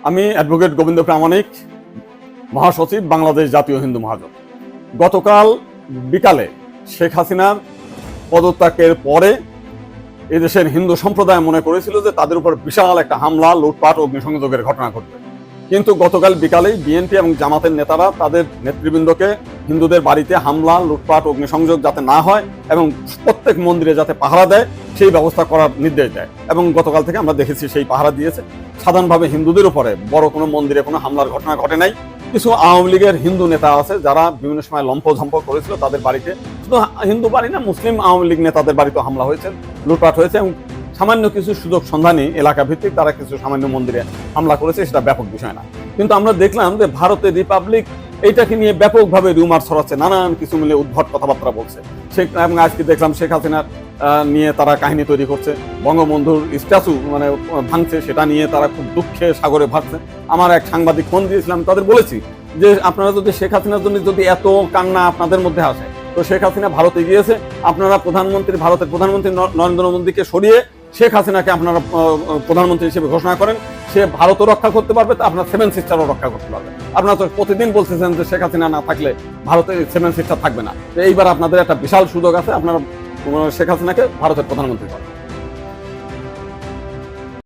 আমি অ্যাডভোকেট গোবিন্দ প্রামাণিক, মহাসচিব, বাংলাদেশ জাতীয় হিন্দু মহাজোট। গতকাল বিকালে শেখ হাসিনার পদত্যাগের পরে এদেশের হিন্দু সম্প্রদায় মনে করেছিল যে তাদের উপর বিশাল একটা হামলা, লুটপাট, অগ্নিসংযোগের ঘটনা ঘটবে। কিন্তু গতকাল বিকালেই বিএনপি এবং জামাতের নেতারা তাদের নেতৃবৃন্দকে হিন্দুদের বাড়িতে হামলা, লুটপাট, অগ্নিসংযোগ যাতে না হয় এবং প্রত্যেক মন্দিরে যাতে পাহারা দেয় সেই ব্যবস্থা করার নির্দেশ দেয়। এবং গতকাল থেকে আমরা দেখেছি সেই পাহারা দিয়েছে। সাধারণভাবে হিন্দুদের উপরে বড় কোনো মন্দিরে কোনো হামলার ঘটনা ঘটে নাই। কিছু আওয়ামী লীগের হিন্দু নেতা আছে যারা বিভিন্ন সময় লম্পঝম্প করেছিল, তাদের বাড়িতে, শুধু হিন্দু বাড়ি না, মুসলিম আওয়ামী লীগ নেতাদের বাড়িতেও হামলা হয়েছে, লুটপাট হয়েছে এবং সামান্য কিছু সুযোগ সন্ধানী এলাকা ভিত্তিক তারা কিছু সামান্য মন্দিরে হামলা করেছে, সেটা ব্যাপক বিষয় না। কিন্তু আমরা দেখলাম যে ভারতের রিপাবলিক এইটাকে নিয়ে ব্যাপকভাবে রিউমার ছড়াচ্ছে, নানান কিছু মিলে উদ্ভট কথাবার্তা বলছে। এবং আজকে দেখলাম শেখ হাসিনার নিয়ে তারা কাহিনী তৈরি করছে, বঙ্গবন্ধুর স্ট্যাচু ভাঙছে, সেটা নিয়ে তারা খুব দুঃখে সাগরে ভাসছে। আমার এক সাংবাদিক ফোন দিয়েছিলাম, তাদের বলেছি যে আপনারা যদি শেখ হাসিনার জন্য যদি এত কান্না আপনাদের মধ্যে আসে, তো শেখ হাসিনা ভারতে গিয়েছে, আপনারা ভারতের প্রধানমন্ত্রী নরেন্দ্র মোদীকে সরিয়ে শেখ হাসিনাকে আপনারা প্রধানমন্ত্রী হিসেবে ঘোষণা করেন, সে ভারতও রক্ষা করতে পারবে, তা আপনার সেভেন সিস্টারও রক্ষা করতে পারবে। আপনারা তো প্রতিদিন বলতেছেন যে শেখ হাসিনা না থাকলে ভারতে সেভেন সিস্টার থাকবে না। এইবার আপনাদের একটা বিশাল সুযোগ আছে, আপনারা শেখ হাসিনাকে ভারতের প্রধানমন্ত্রী করেন।